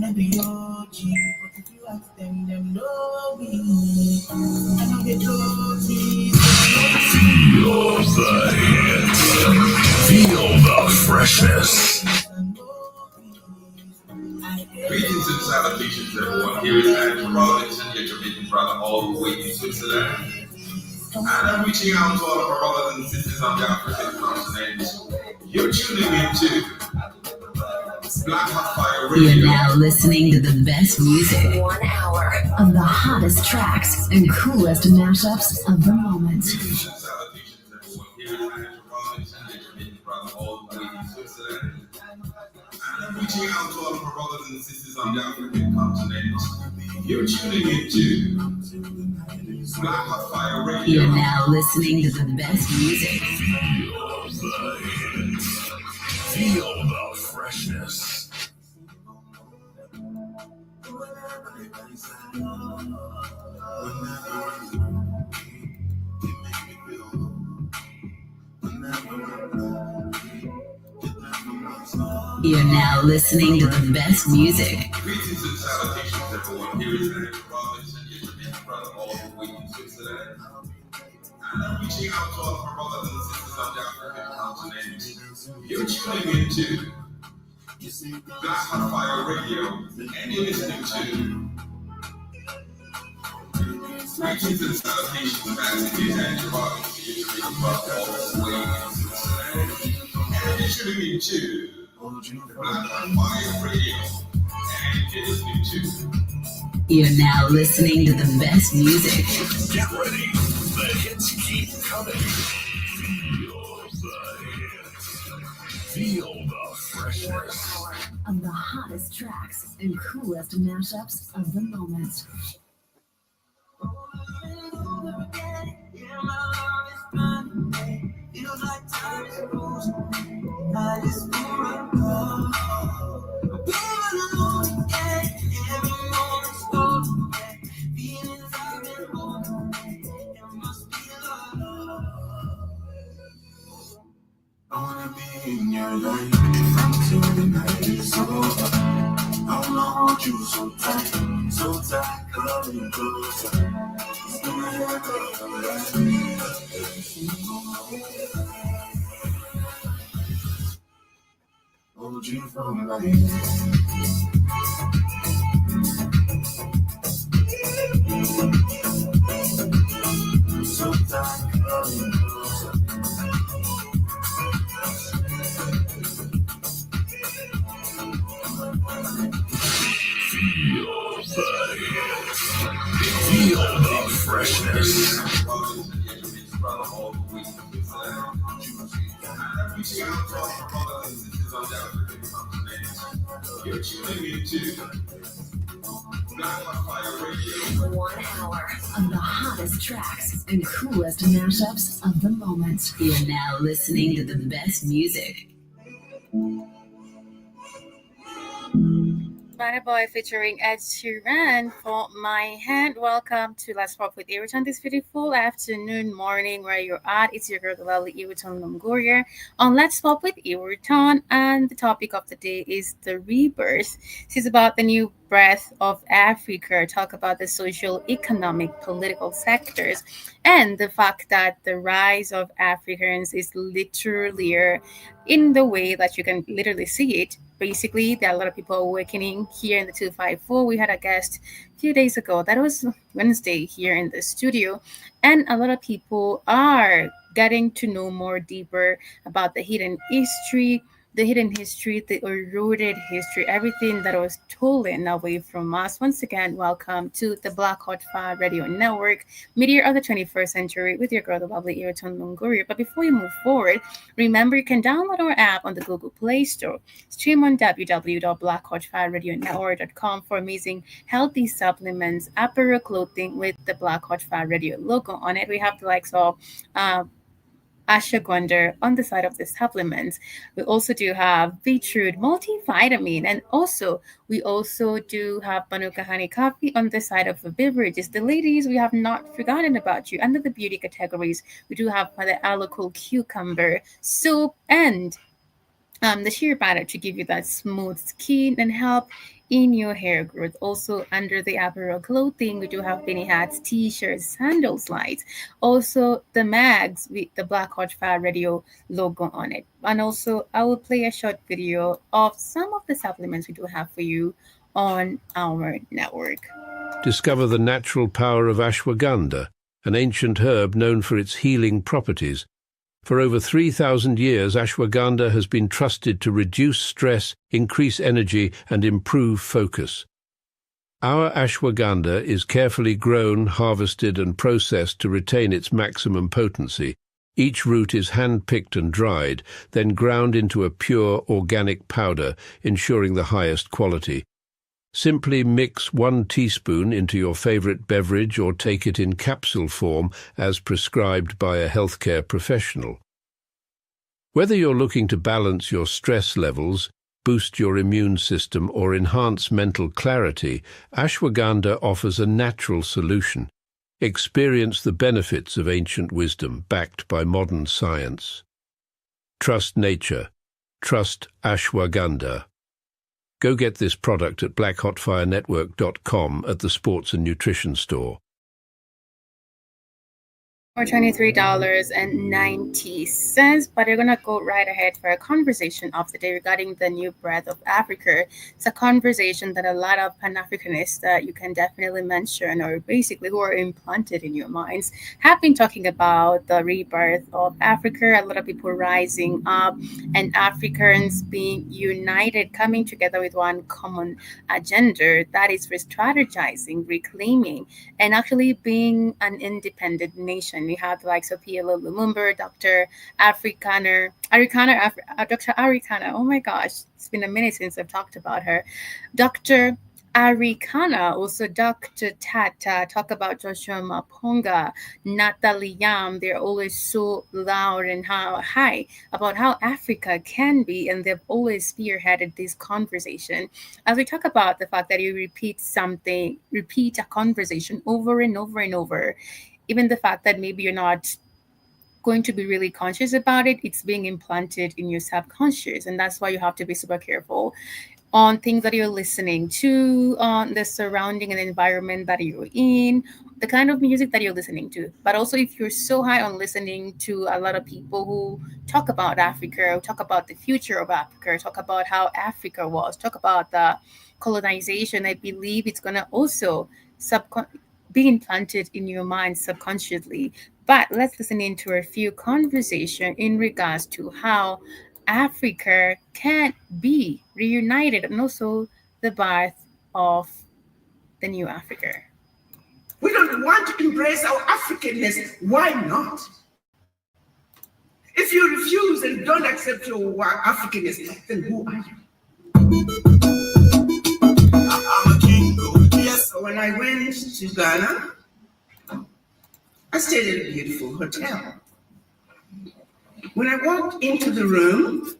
I be your G, but if you ask them know me. I know they told me. Feel the hits. Feel the freshness. Greetings and salutations, everyone. Here is Andrew Robinson, your Jamaican brother, all the way in Switzerland. And I'm reaching out to all of our brothers and sisters on the African continent. You're tuning into Black Hot Fire Radio. You're now listening to the best music. 1 hour of the hottest tracks and coolest mashups of the moment. Greetings and salutations, everyone. Here is Andrew Robinson, your Jamaican brother, all the way in Switzerland. And I'm reaching out to all of our brothers and sisters on the African continent. You're tuning into Black Hot Fire Radio. You're now listening to the best music. Feel the hits. Feel the freshness. You're now listening to the best music. Greetings and salutations, everyone. Here is Andrew Robinson, your Jamaican brother, all the way in Switzerland. And I'm reaching out to all of our brothers and sisters on the African continent. You're tuning into Black Hot Fire Radio, and you're listening to Greetings and salutations, massive is Andrew Robinson, your Jamaican brother, all the way in Switzerland. And you're tuning into Black Hot Fire Radio, and you're listening to You're now listening to the best music. Get ready. The hits keep coming. Feel the hits. Feel the freshness. Of the hottest tracks and coolest mashups of the moment. Feels like time is frozen. I just wanna go. Feeling alone again. Every moment's stolen. Feelings I've been holding. It must be love. I wanna be in your life until the night is over. I wanna hold you so tight, coming closer. It's gonna happen. Hold you for life. So tight, coming closer. Feel the hits. Feel the freshness. You're tuning into Black Hot Fire Radio. 1 hour of the hottest tracks and coolest mashups of the moment. You're now listening to the best music. Banner Boy featuring Ed Sheeran for My Hand. Welcome to Let's Pop with Iriton this beautiful afternoon, morning, where you're at. It's your girl, the lovely Iriton Longoria on Let's Pop with Iriton. And the topic of the day is the rebirth. This is about the new breath of Africa, talk about the social, economic, political sectors, and the fact that the rise of Africans is literally in the way that you can literally see it. Basically, there are a lot of people awakening here in the 254. We had a guest a few days ago. That was Wednesday here in the studio. And a lot of people are getting to know more deeper about the hidden history, the eroded history, everything that was stolen away from us. Once again, welcome to the Black Hot Fire Radio Network, media of the 21st century with your girl, the lovely Iriton Longoria. But before you move forward, remember you can download our app on the Google Play Store, stream on www.blackhotfireradionetwork.com for amazing healthy supplements, apparel clothing with the Black Hot Fire Radio logo on it. We have the likes of ashwagandha on the side of the supplements. We also do have beetroot multivitamin, and we also do have Manuka honey coffee on the side of the beverages. The ladies, we have not forgotten about you. Under the beauty categories, we do have the aloe cucumber soup and the shea butter to give you that smooth skin and help in your hair growth. Also, under the apparel clothing, we do have beanie hats, t-shirts, sandals, lights. Also, the mags with the Black Hot Fire Radio logo on it. And also, I will play a short video of some of the supplements we do have for you on our network. Discover the natural power of ashwagandha, an ancient herb known for its healing properties. For over 3,000 years, ashwagandha has been trusted to reduce stress, increase energy, and improve focus. Our ashwagandha is carefully grown, harvested, and processed to retain its maximum potency. Each root is hand-picked and dried, then ground into a pure, organic powder, ensuring the highest quality. Simply mix 1 teaspoon into your favorite beverage or take it in capsule form as prescribed by a healthcare professional. Whether you're looking to balance your stress levels, boost your immune system, or enhance mental clarity, ashwagandha offers a natural solution. Experience the benefits of ancient wisdom backed by modern science. Trust nature. Trust ashwagandha. Go get this product at blackhotfirenetwork.com at the Sports and Nutrition Store. Or $23.90, but we're gonna go right ahead for a conversation of the day regarding the new breath of Africa. It's a conversation that a lot of Pan-Africanists that you can definitely mention, or basically who are implanted in your minds, have been talking about the rebirth of Africa. A lot of people rising up and Africans being united, coming together with one common agenda, that is re-strategizing, reclaiming, and actually being an independent nation. We have the likes of P.L. Lumumba, Dr. Dr. Arikana. Oh my gosh, it's been a minute since I've talked about her. Dr. Arikana, also Dr. Tata, talk about Joshua Maponga, Natalie Yam. They're always so loud and high about how Africa can be, and they've always spearheaded this conversation. As we talk about the fact that you repeat a conversation over and over and over, even the fact that maybe you're not going to be really conscious about it, it's being implanted in your subconscious. And that's why you have to be super careful on things that you're listening to, on the surrounding and environment that you're in, the kind of music that you're listening to. But also, if you're so high on listening to a lot of people who talk about Africa, talk about the future of Africa, talk about how Africa was, talk about the colonization, I believe it's going to also be implanted in your mind subconsciously. But let's listen into a few conversation in regards to how Africa can be reunited and also the birth of the new Africa. We don't want to embrace our Africanness. Why not? If you refuse and don't accept your Africanness, then who are you? I'm a king. Yes, when I went to Ghana, I stayed at a beautiful hotel. When I walked into the room,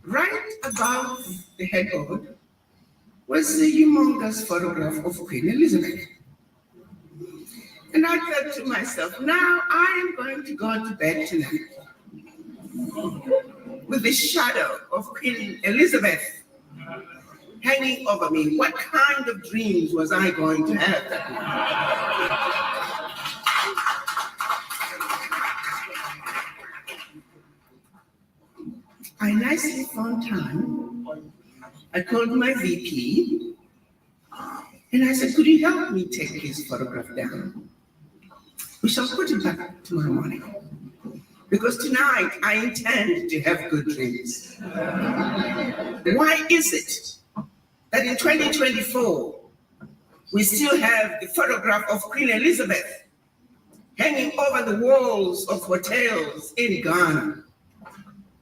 right above the headboard was a humongous photograph of Queen Elizabeth. And I thought to myself, now I am going to go to bed tonight with the shadow of Queen Elizabeth hanging over me. What kind of dreams was I going to have that night? I nicely found time. I called my VP and I said, could you help me take his photograph down? We shall put it back tomorrow morning. Because tonight I intend to have good dreams. Why is it that in 2024, we still have the photograph of Queen Elizabeth hanging over the walls of hotels in Ghana,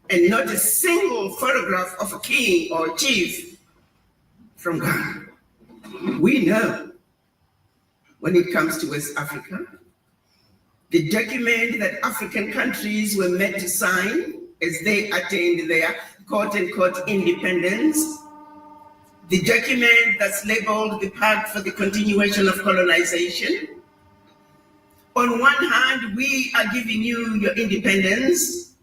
and not a single photograph of a king or chief from Ghana? We know when it comes to West Africa, the document that African countries were meant to sign as they attained their quote-unquote independence, the document that's labeled the Pact for the Continuation of Colonization. On one hand, we are giving you your independence,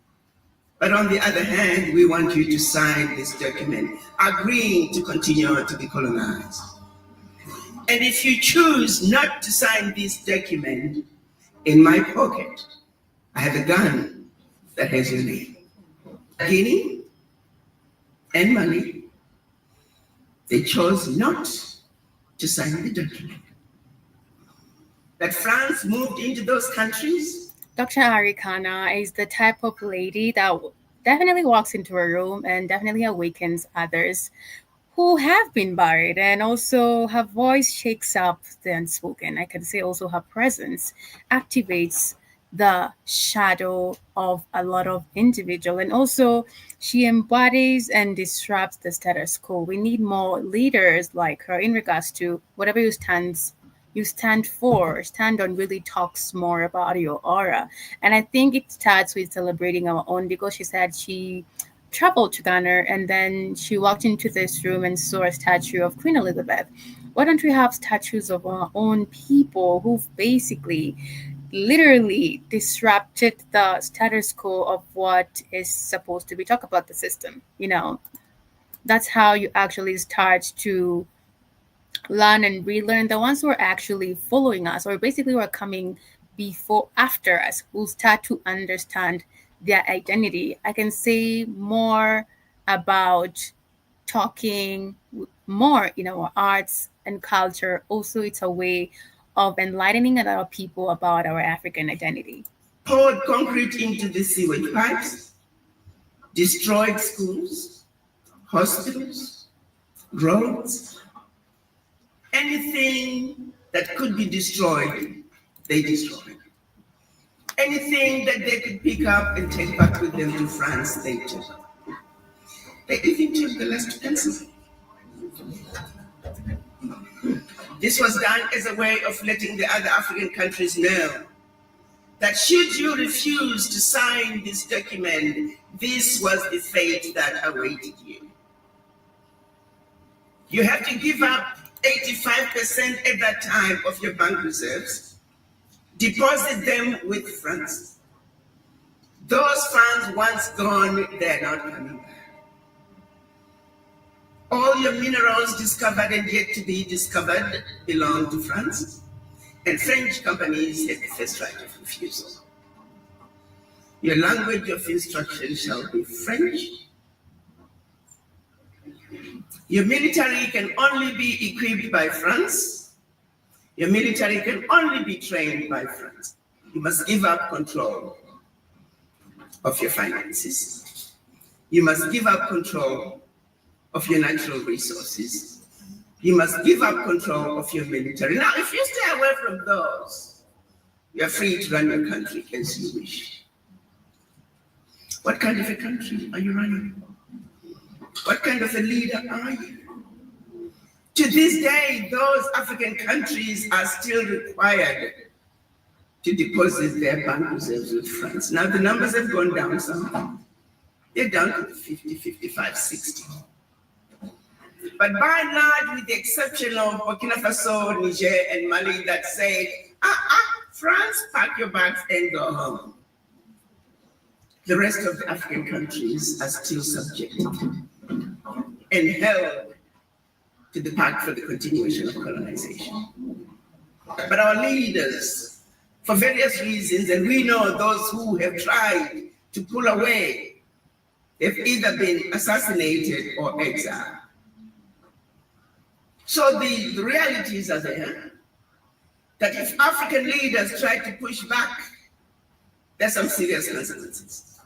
But on the other hand, we want you to sign this document, agreeing to continue to be colonized. And if you choose not to sign this document, in my pocket, I have a gun that has your name. Guinea and Mali, they chose not to sign the document. That France moved into those countries. Dr. Arikana is the type of lady that definitely walks into a room and definitely awakens others who have been buried, and also her voice shakes up the unspoken. I can say also her presence activates the shadow of a lot of individual, and also she embodies and disrupts the status quo. We need more leaders like her in regards to whatever you stand for. Stand on really talks more about your aura. And I think it starts with celebrating our own, because she said she traveled to Ghana and then she walked into this room and saw a statue of Queen Elizabeth. Why don't we have statues of our own people who've basically literally disrupted the status quo of what is supposed to be? Talk about the system, that's how you actually start to learn and relearn. The ones who are actually following us, or basically who are coming after us, will start to understand their identity. I can say more about talking more in our arts and culture. Also, it's a way of enlightening a lot of people about our African identity. Poured concrete into the sewage pipes, destroyed schools, hospitals, roads. Anything that could be destroyed, they destroyed. Anything that they could pick up and take back with them to France, they took. They even took the last pencil. This was done as a way of letting the other African countries know that should you refuse to sign this document, this was the fate that awaited you. You have to give up 85% at that time of your bank reserves, deposit them with France. Those funds, once gone, they're not coming back. All your minerals discovered and yet to be discovered belong to France, and French companies have the first right of refusal. Your language of instruction shall be French. Your military can only be equipped by France. Your military can only be trained by France. You must give up control of your finances. You must give up control of your natural resources. You must give up control of your military. Now, if you stay away from those, you're free to run your country as you wish. What kind of a country are you running? What kind of a leader are you? To this day, those African countries are still required to deposit their bank reserves with France. Now, the numbers have gone down some. They're down to 50, 55, 60. But by and large, with the exception of Burkina Faso, Niger, and Mali that say, France, pack your bags and go home. The rest of the African countries are still subjected and held to the pact for the continuation of colonization. But our leaders, for various reasons, and we know those who have tried to pull away, they've either been assassinated or exiled. So the realities are there, that if African leaders try to push back, there's some serious consequences.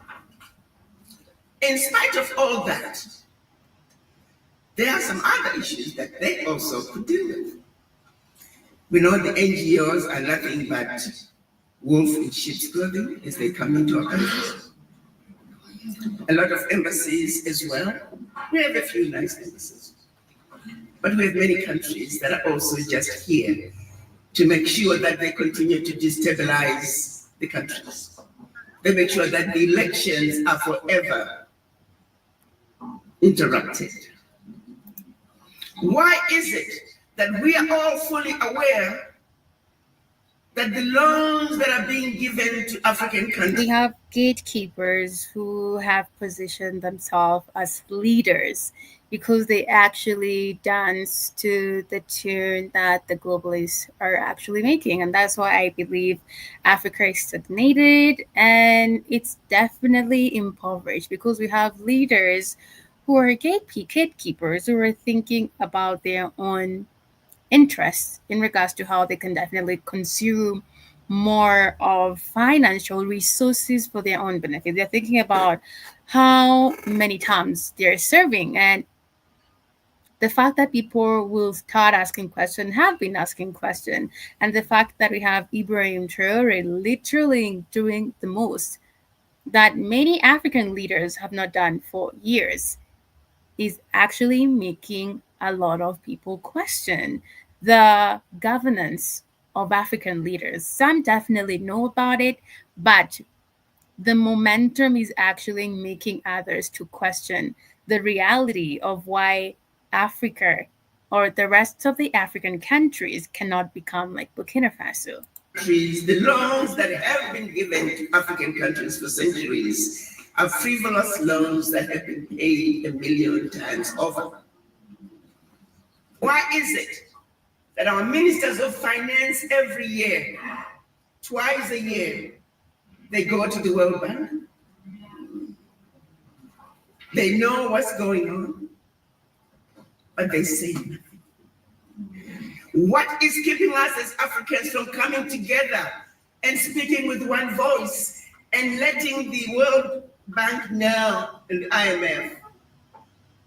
In spite of all that, there are some other issues that they also could deal with. We know the NGOs are nothing but wolf in sheep's clothing as they come into our countries. A lot of embassies as well. We have a few nice embassies. But we have many countries that are also just here to make sure that they continue to destabilize the countries. They make sure that the elections are forever interrupted. Why is it that we are all fully aware that the loans that are being given to African countries. We have gatekeepers who have positioned themselves as leaders because they actually dance to the tune that the globalists are actually making. And that's why I believe Africa is stagnated and it's definitely impoverished because we have leaders who are gatekeepers who are thinking about their own interests in regards to how they can definitely consume more of financial resources for their own benefit. They're thinking about how many times they're serving and the fact that people will start asking questions, have been asking questions, and the fact that we have Ibrahim Traore literally doing the most that many African leaders have not done for years is actually making a lot of people question the governance of African leaders. Some definitely know about it, but the momentum is actually making others to question the reality of why Africa or the rest of the African countries cannot become like Burkina Faso. The loans that have been given to African countries for centuries are frivolous loans that have been paid 1,000,000 times over. Why is it that our ministers of finance every year, twice a year, they go to the World Bank? They know what's going on, but they say nothing. What is keeping us as Africans from coming together and speaking with one voice and letting the World Bank know and the IMF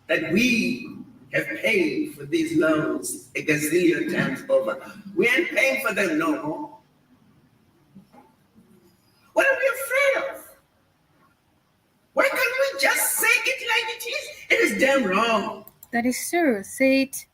that we have paid for these loans a gazillion times over? We ain't paying for them no more. What are we afraid of? Why can't we just say it like it is? It is damn wrong. That is true. Say it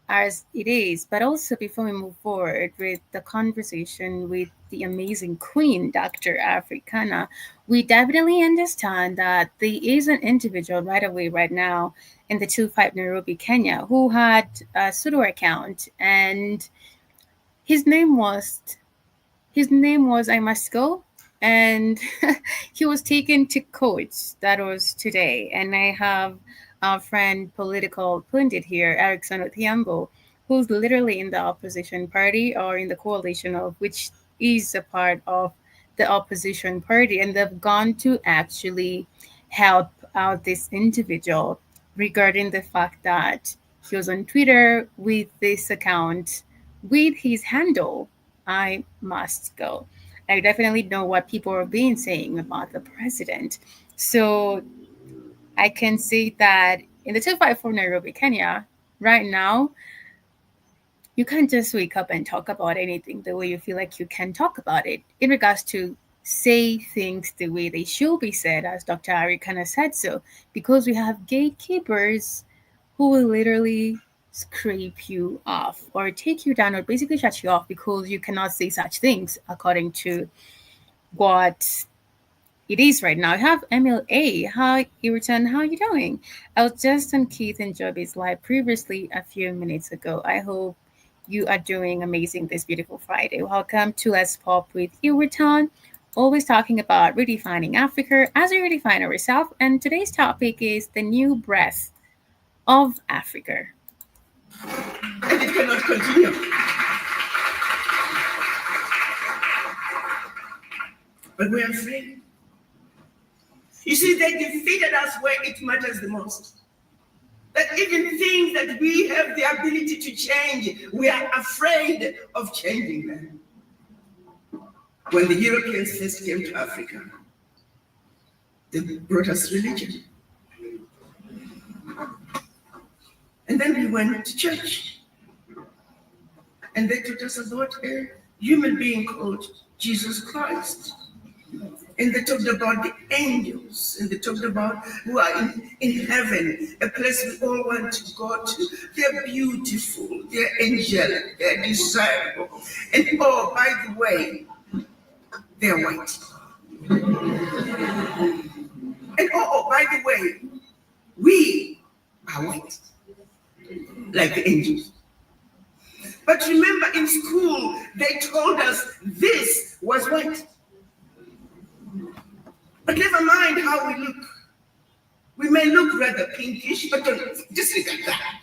as it is. But also, before we move forward with the conversation with the amazing queen, Dr. Africana, we definitely understand that there is an individual right away, right now, in the 25 Nairobi, Kenya, who had a pseudo account, and his name was I Must Go, and he was taken to court. That was today, and I have our friend political pundit here, Erickson Othiambo, who's literally in the opposition party or in the coalition of which is a part of the opposition party, and they've gone to actually help out this individual regarding the fact that he was on Twitter with this account with his handle I Must Go. I definitely know what people are being saying about the president. So I can say that in the 254 Nairobi, Kenya, right now, you can't just wake up and talk about anything the way you feel like you can talk about it in regards to say things the way they should be said, as Dr. Ari kind of said so, because we have gatekeepers who will literally scrape you off or take you down or basically shut you off because you cannot say such things according to what it is right now. I have MLA. Hi, Irritan. How are you doing? I was just on Keith and Joby's live previously a few minutes ago. I hope you are doing amazing this beautiful Friday. Welcome to Let's Pop with Irritan. Always talking about redefining Africa as we redefine ourselves. And today's topic is the new breath of Africa. And it cannot continue. But we are afraid. You see, they defeated us where it matters the most. That even things that we have the ability to change, we are afraid of changing them. When the Europeans first came to Africa, they brought us religion. And then we went to church. And they taught us about a human being called Jesus Christ. And they talked about the angels, and they talked about who are in heaven, a place we all want to go to. They're beautiful, they're angelic, they're desirable. And oh, by the way, they're white. And oh, by the way, we are white, like the angels. But remember, in school, they told us this was white. But never mind how we look. We may look rather pinkish, but don't disregard that.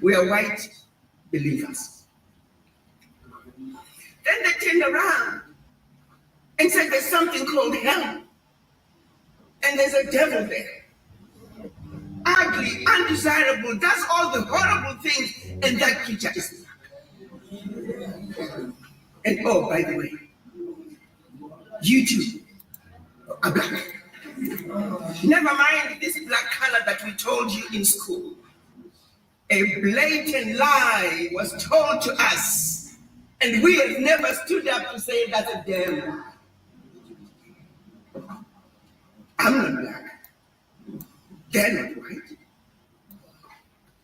We are white believers. Then they turned around and said there's something called hell. And there's a devil there. Ugly, undesirable, does all the horrible things, and that creature is black. And oh, by the way, you too are black. Never mind this black color that we told you in school. A blatant lie was told to us, and we have never stood up to say that's a damn. I'm not black. They're not white.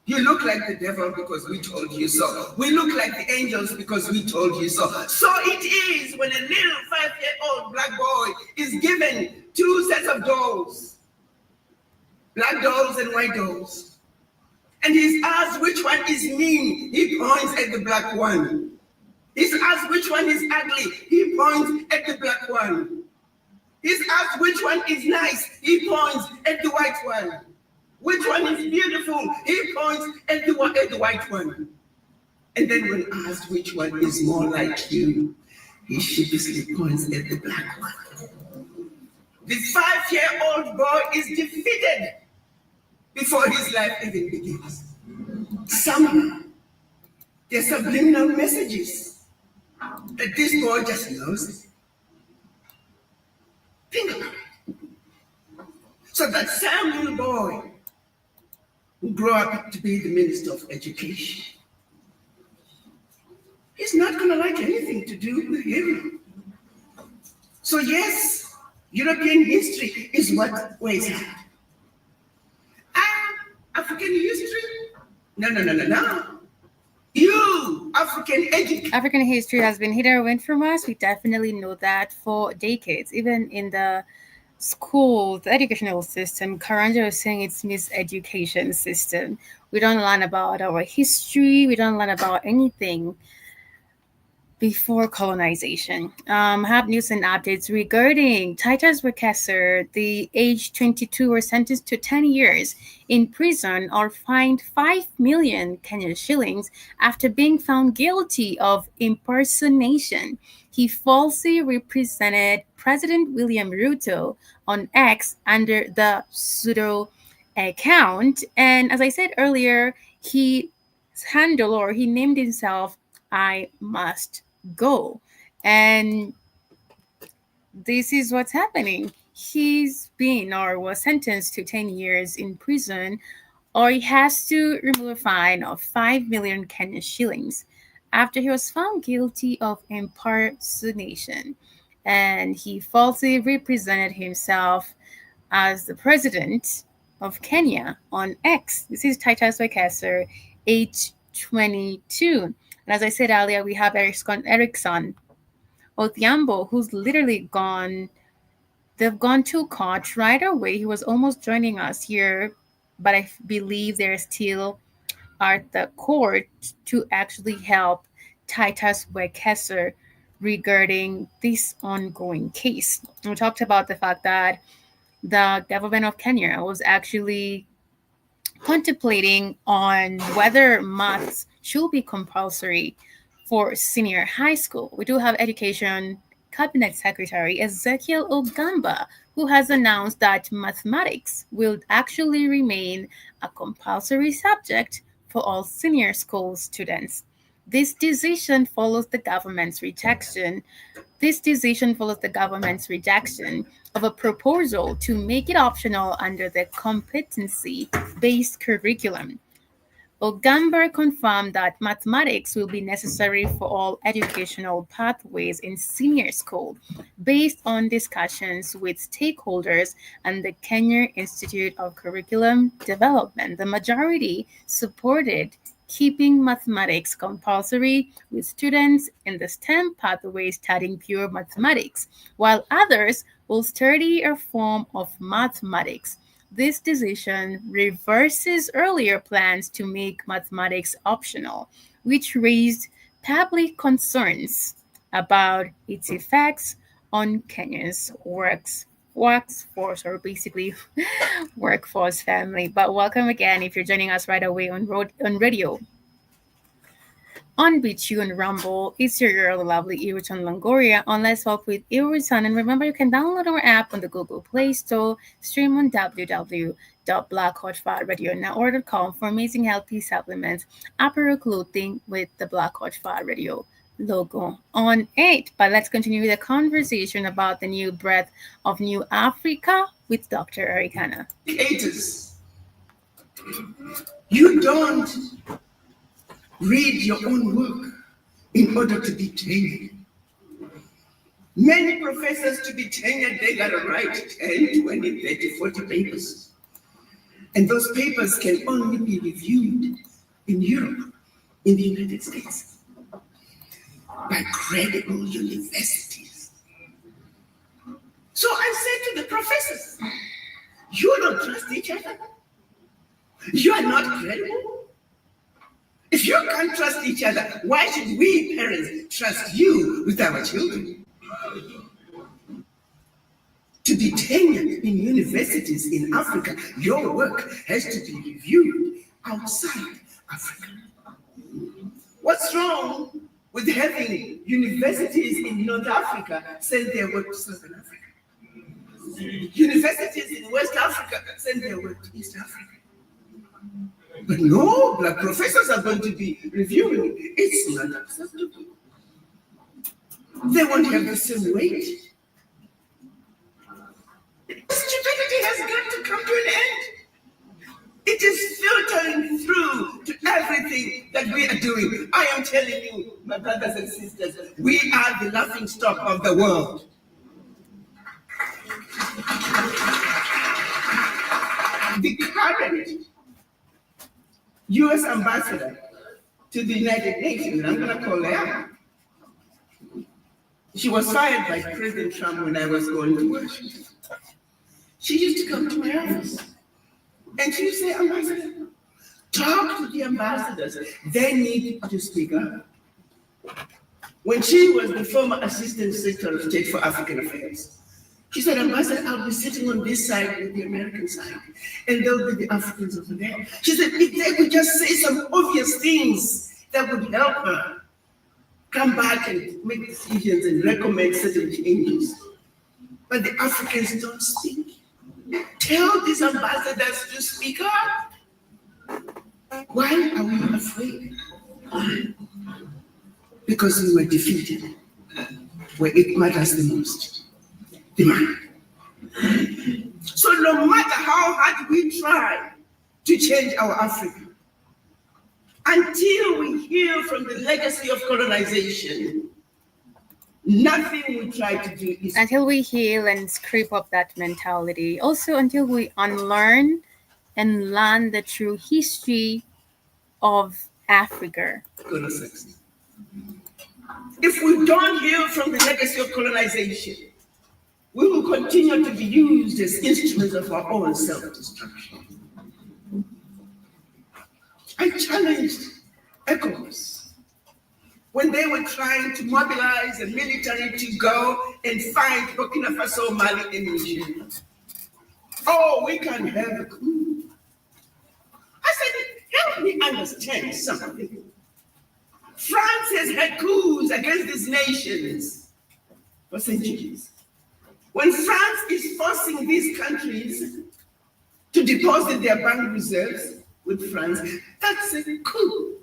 You look like the devil because we told you so. We look like the angels because we told you so. So it is when a little 5-year-old black boy is given 2 sets of dolls, black dolls and white dolls. And he's asked which one is mean. He points at the black one. He's asked which one is ugly. He points at the black one. He's asked which one is nice. He points at the white one. Which one is beautiful? He points at the white one. And then when asked which one is more like you, he sheepishly points at the black one. The 5-year-old boy is defeated before his life even begins. Somehow, there's subliminal messages that this boy just knows. Think about it. So that same little boy who grew up to be the Minister of Education, he's not going to like anything to do with him. So yes, European history is what weighs out. African history? No. You, African history has been hit or win from us. We definitely know that for decades. Even in the school, the educational system, Karanja was saying it's miseducation system. We don't learn about our history. We don't learn about anything before colonization. Have news and updates regarding Titus Wekesser. The age 22 were sentenced to 10 years in prison or fined 5 million Kenyan shillings after being found guilty of impersonation. He falsely represented President William Ruto on X under the pseudo account. And as I said earlier, he named himself I Must Go. And this is what's happening. He's been or was sentenced to 10 years in prison, or he has to remove a fine of 5 million Kenyan shillings after he was found guilty of impersonation. And he falsely represented himself as the president of Kenya on X. This is Titus Wekesser, age 22. And as I said earlier, we have Erickson Odhiambo, who's literally gone. They've gone to court right away. He was almost joining us here, but I believe they're still at the court to actually help Titus Wekesser regarding this ongoing case. We talked about the fact that the government of Kenya was actually contemplating on whether maths should be compulsory for senior high school. We do have Education Cabinet Secretary Ezekiel Ogamba, who has announced that mathematics will actually remain a compulsory subject for all senior school students. This decision follows the government's rejection of a proposal to make it optional under the competency-based curriculum. Ogamba confirmed that mathematics will be necessary for all educational pathways in senior school, based on discussions with stakeholders and the Kenya Institute of Curriculum Development. The majority supported keeping mathematics compulsory, with students in the STEM pathway studying pure mathematics, while others will study a form of mathematics. This decision reverses earlier plans to make mathematics optional, which raised public concerns about its effects on Kenya's workforce, or basically workforce family. But welcome again if you're joining us right away on radio. On BitU and Rumble, it's your girl, the lovely Iriton Longoria on Let's Talk with Iriton. And remember, you can download our app on the Google Play Store, stream on www.blackhotfatradio.com for amazing healthy supplements, apparel clothing with the Black Hot Fat Radio logo on it. But let's continue with the conversation about the new breath of New Africa with Dr. Ericana. Haters, you don't read your own work in order to be tenured. Many professors to be tenured, they got to write 10, 20, 30, 40 papers. And those papers can only be reviewed in Europe, in the United States, by credible universities. So I said to the professors, you don't trust each other? You are not credible? If you can't trust each other, why should we parents trust you with our children? To be tenured in universities in Africa, your work has to be reviewed outside Africa. What's wrong with having universities in North Africa send their work to Southern Africa? Universities in West Africa send their work to East Africa. But no, black professors are going to be reviewing it. It's not acceptable. They won't have the same weight. Stupidity has got to come to an end. It is filtering through to everything that we are doing. I am telling you, my brothers and sisters, we are the laughing stock of the world. The current U.S. ambassador to the United Nations, I'm going to call her. She was fired by President Trump when I was going to Washington. She used to come to my office and she would say, Ambassador, talk to the ambassadors. They need to speak up. When she was the former Assistant Secretary of State for African Affairs, she said, Ambassador, I'll be sitting on this side with the American side, and there'll be the Africans over there. She said, if they could just say some obvious things that would help her come back and make decisions and recommend certain changes. But the Africans don't speak. Tell these ambassadors to speak up. Why are we afraid? Because we were defeated where it matters the most. The mind. So no matter how hard we try to change our Africa, until we heal from the legacy of colonization, nothing we try to do is... Until we heal and scrape up that mentality. Also, until we unlearn and learn the true history of Africa. If we don't heal from the legacy of colonization, we will continue to be used as instruments of our own self-destruction. I challenged ECOWAS when they were trying to mobilize the military to go and fight Burkina Faso, Mali, and Nigeria. Oh, we can have a coup. I said, help me understand something. France has had coups against these nations for centuries. When France is forcing these countries to deposit their bank reserves with France, that's a coup.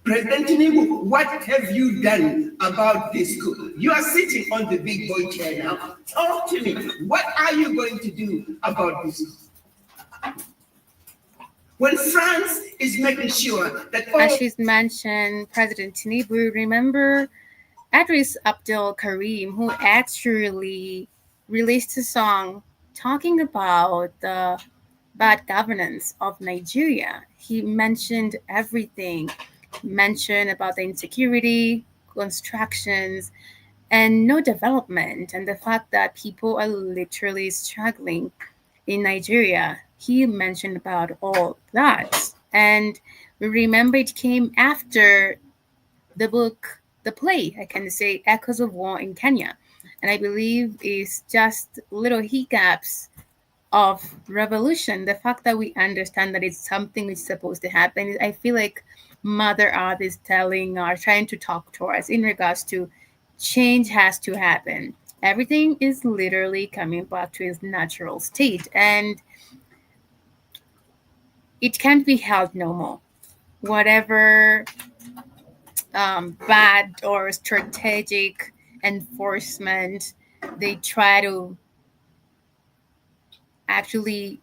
President Tinubu, what have you done about this coup? You are sitting on the big boy chair now. Talk to me. What are you going to do about this coup? When France is making sure that... As she's mentioned, President Tinubu, remember Idris Abdul Karim, who actually released a song talking about the bad governance of Nigeria. He mentioned everything, mentioned about the insecurity, constructions, and no development, and the fact that people are literally struggling in Nigeria. He mentioned about all that. And remember, it came after the book, the play, I can say, Echoes of War in Kenya. And I believe it's just little hiccups of revolution. The fact that we understand that it's something that's supposed to happen, I feel like Mother Earth is telling or trying to talk to us in regards to change has to happen. Everything is literally coming back to its natural state, and it can't be held no more. Whatever bad or strategic enforcement they try to actually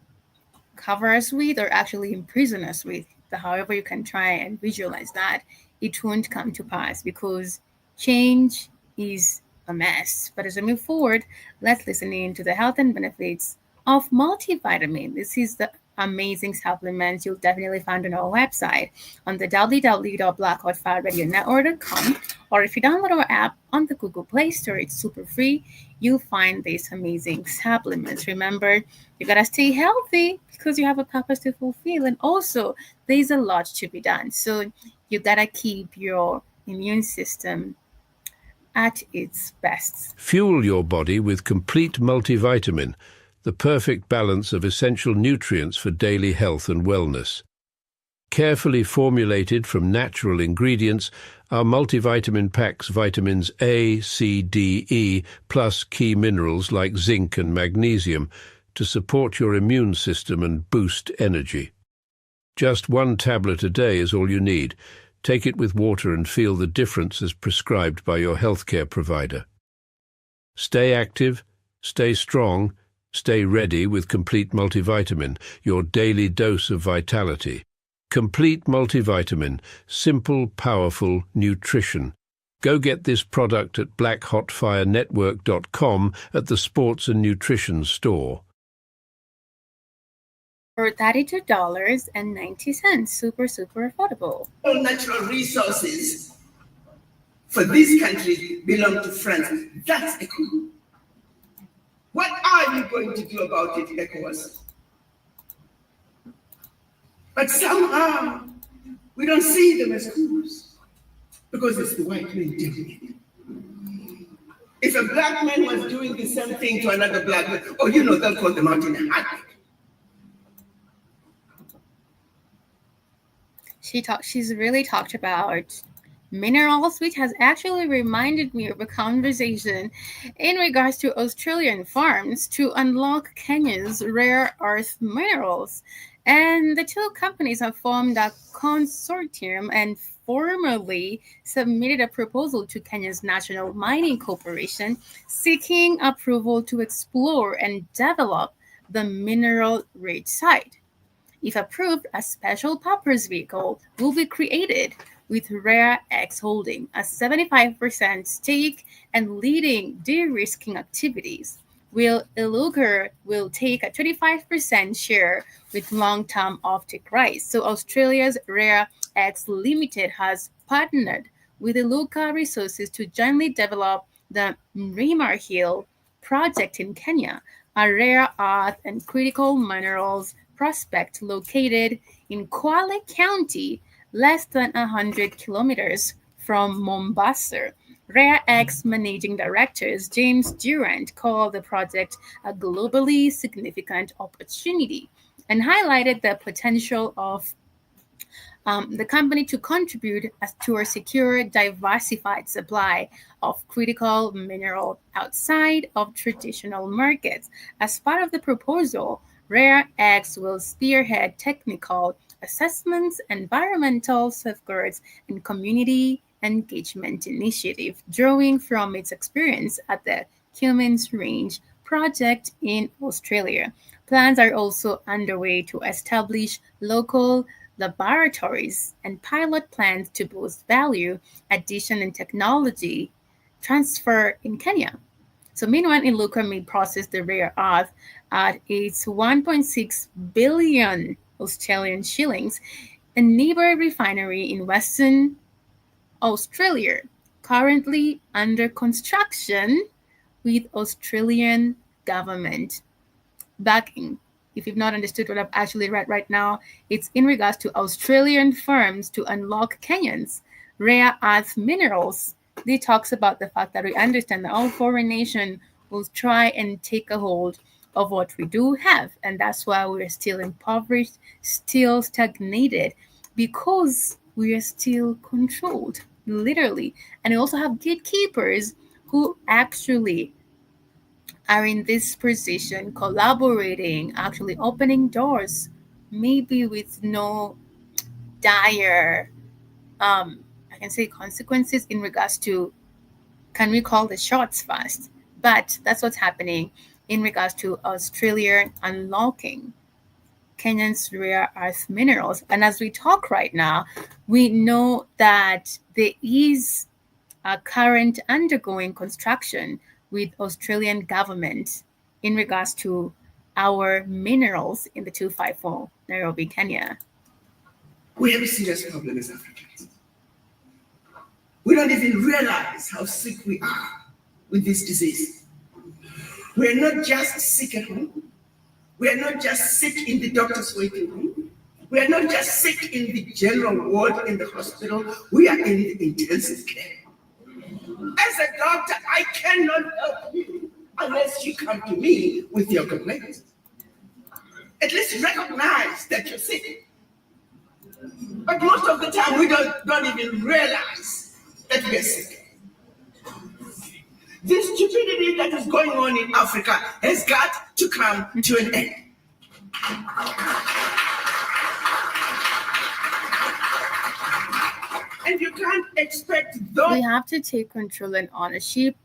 cover us with or actually imprison us with, however you can try and visualize that, it won't come to pass because change is a mess. But as we move forward, let's listen in to the health and benefits of multivitamin. This is the amazing supplements you'll definitely find on our website on the www.blackoutfiredradionetwork.com, or if you download our app on the Google Play Store, it's super free. You'll find these amazing supplements. Remember, you gotta stay healthy because you have a purpose to fulfill, and also there's a lot to be done. So you gotta keep your immune system at its best. Fuel your body with complete multivitamin, the perfect balance of essential nutrients for daily health and wellness. Carefully formulated from natural ingredients, our multivitamin packs vitamins A, C, D, E, plus key minerals like zinc and magnesium to support your immune system and boost energy. Just one tablet a day is all you need. Take it with water and feel the difference as prescribed by your healthcare provider. Stay active, stay strong, stay ready with Complete Multivitamin, your daily dose of vitality. Complete Multivitamin, simple, powerful nutrition. Go get this product at blackhotfirenetwork.com at the Sports and Nutrition store. For $32.90, super affordable. All natural resources for these countries belong to France. That's a coup. What are you going to do about it, ECOWAS? But somehow we don't see them as coups because it's the white men doing it. If a black man was doing the same thing to another black man, they'll call them out in a heartbeat. She's really talked about minerals, which has actually reminded me of a conversation in regards to Australian farms to unlock Kenya's rare earth minerals. And the two companies have formed a consortium and formally submitted a proposal to Kenya's National Mining Corporation seeking approval to explore and develop the mineral-rich site. If approved, a special purpose vehicle will be created with Rare X holding a 75% stake and leading de-risking activities, while Iluka will take a 25% share with long-term offtake rights. So Australia's Rare X Limited has partnered with Iluka Resources to jointly develop the Mrima Hill project in Kenya, a rare earth and critical minerals prospect located in Kwale County, less than 100 kilometers from Mombasa. Rare X Managing Directors James Durant called the project a globally significant opportunity and highlighted the potential of the company to contribute to a secure, diversified supply of critical mineral outside of traditional markets. As part of the proposal, Rare X will spearhead technical assessments, environmental safeguards, and community engagement initiative, drawing from its experience at the Cummins Range project in Australia. Plans are also underway to establish local laboratories and pilot plans to boost value addition and technology transfer in Kenya. So meanwhile, Iluka may process the rare earth at its 1.6 billion Australian shillings, a neighbor refinery in Western Australia, currently under construction with Australian government backing. if you've not understood what I've actually read right now, it's in regards to Australian firms to unlock Kenyans' rare earth minerals. They talks about the fact that we understand that all foreign nations will try and take a hold of what we do have, and that's why we're still impoverished, still stagnated, because we are still controlled, literally. And we also have gatekeepers who actually are in this position, collaborating, actually opening doors, maybe with no dire, I can say, consequences in regards to, can we call the shots fast? But that's what's happening in regards to Australia unlocking Kenyan's rare earth minerals. And as we talk right now, we know that there is a current undergoing construction with Australian government in regards to our minerals in the 254 Nairobi, Kenya. We have a serious problem as Africans. We don't even realize how sick we are with this disease. We're not just sick at home. We're not just sick in the doctor's waiting room. We're not just sick in the general ward in the hospital. We are in the intensive care. As a doctor, I cannot help you unless you come to me with your complaints. At least recognize that you're sick. But most of the time, we don't even realize that we're sick. This stupidity that is going on in Africa has got to come to an end. And you can't expect those. We have to take control and ownership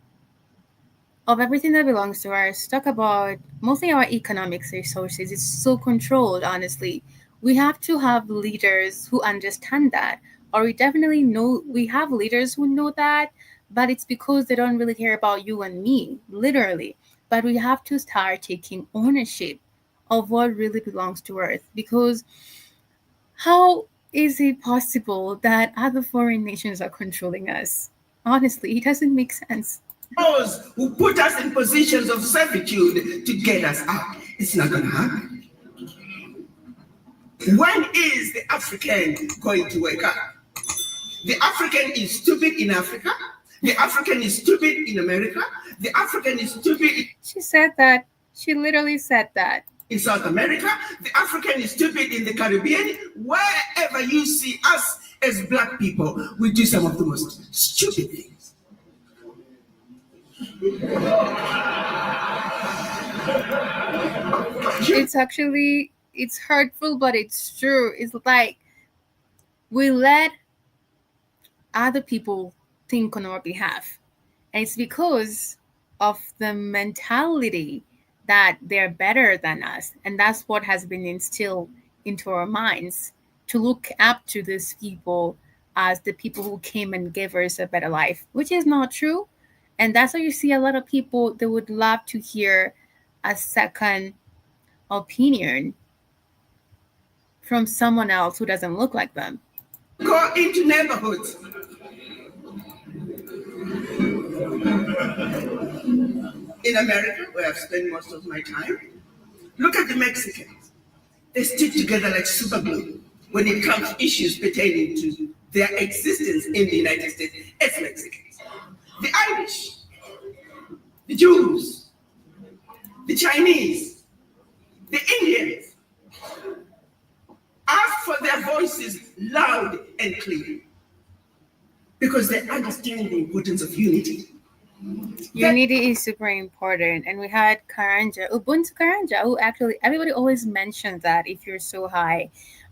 of everything that belongs to us. Talk about mostly our economic resources. It's so controlled, honestly. We have to have leaders who understand that, or we definitely know we have leaders who know that, but it's because they don't really care about you and me, literally. But we have to start taking ownership of what really belongs to Earth, because how is it possible that other foreign nations are controlling us? Honestly, it doesn't make sense. Those who put us in positions of servitude to get us out. It's not going to happen. When is the African going to wake up? The African is stupid in Africa. The African is stupid in America. The African is stupid. She said that. She literally said that. In South America, the African is stupid in the Caribbean. Wherever you see us as Black people, we do some of the most stupid things. It's hurtful, but it's true. It's like we let other people think on our behalf. And it's because of the mentality that they're better than us. And that's what has been instilled into our minds, to look up to these people as the people who came and gave us a better life, which is not true. And that's why you see a lot of people, they would love to hear a second opinion from someone else who doesn't look like them. Go into neighborhoods. In America, where I've spent most of my time, look at the Mexicans. They stick together like super glue when it comes to issues pertaining to their existence in the United States as Mexicans. The Irish, the Jews, the Chinese, the Indians ask for their voices loud and clear because they understand the importance of unity. Unity is super important. And we had Karanja, Ubuntu Karanja, who actually, everybody always mentions that if you're so high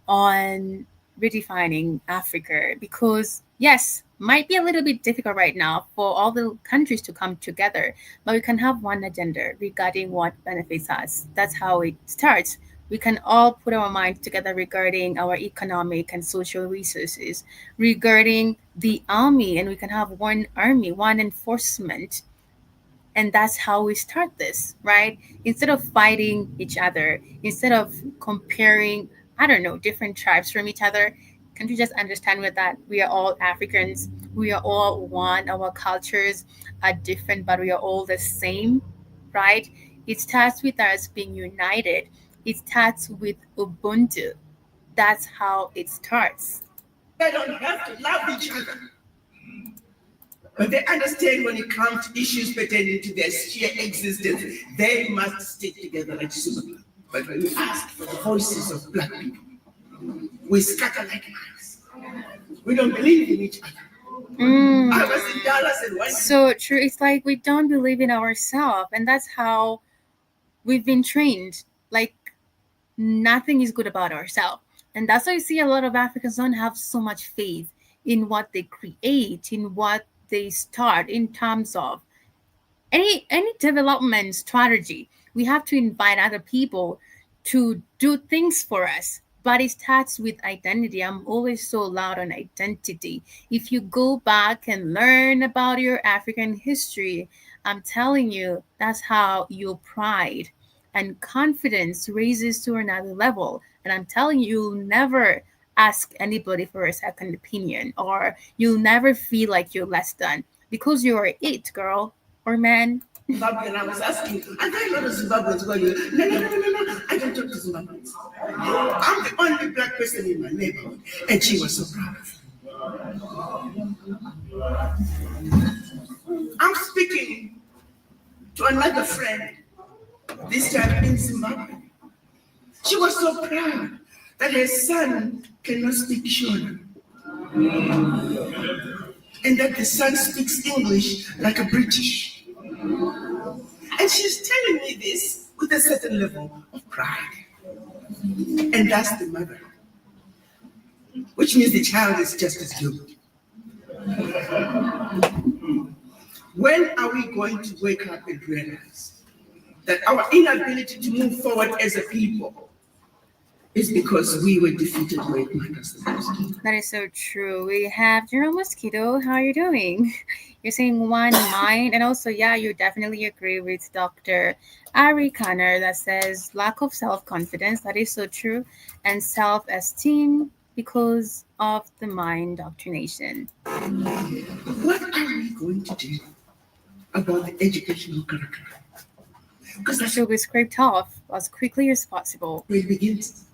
on redefining Africa, because yes, might be a little bit difficult right now for all the countries to come together, but we can have one agenda regarding what benefits us. That's how it starts. We can all put our minds together regarding our economic and social resources, regarding the army, and we can have one army, one enforcement. And that's how we start this, right? Instead of fighting each other, instead of comparing, I don't know, different tribes from each other, can you just understand with that we are all Africans, we are all one, our cultures are different, but we are all the same, right? It starts with us being united. It starts with Ubuntu. That's how it starts. They don't have to love each other. But they understand when it comes to issues pertaining to their sheer existence, they must stick together like super. But when we ask for the voices of black people, we scatter like mice. We don't believe in each other. I was in Dallas and one. So true. It's like we don't believe in ourselves, and that's how we've been trained. Like nothing is good about ourselves. And that's why you see a lot of Africans don't have so much faith in what they create, in what they start in terms of any development strategy. We have to invite other people to do things for us. But it starts with identity. I'm always so loud on identity. If you go back and learn about your African history, I'm telling you, that's how your pride and confidence raises to another level. And I'm telling you, you'll never ask anybody for a second opinion, or you'll never feel like you're less than because you're it, girl or man. Zimbabwe, and I was asking, are there a lot of Zimbabweans going, no, I don't talk to Zimbabweans. I'm the only black person in my neighborhood. And she was so proud of me. I'm speaking to another friend, this time in Zimbabwe. She was so proud that her son cannot speak Shona. And that the son speaks English like a British. And she's telling me this with a certain level of pride. And that's the mother. Which means the child is just as good. When are we going to wake up and realize that our inability to move forward as a people is because we were defeated where it matters the most? That is so true. We have General Mosquito. How are you doing? You're saying one mind, and also, yeah, you definitely agree with Dr. Ari Kanner that says lack of self-confidence. That is so true, and self-esteem because of the mind doctrination. What are we going to do about the educational curriculum? Because It that's should be scraped off as quickly as possible. where it begins.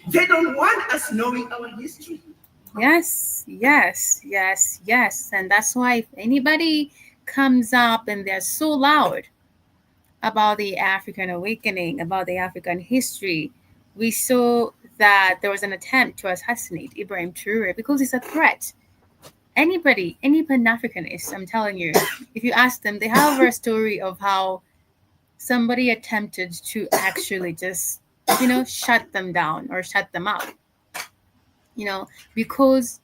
They don't want us knowing our history. Yes, yes, yes, yes. And that's why if anybody comes up and they're so loud about the African awakening, about the African history, we saw that there was an attempt to assassinate Ibrahim Traore because it's a threat. Anybody, any Pan-Africanist, I'm telling you, if you ask them, they have a story of how somebody attempted to actually just, shut them down or shut them up. Because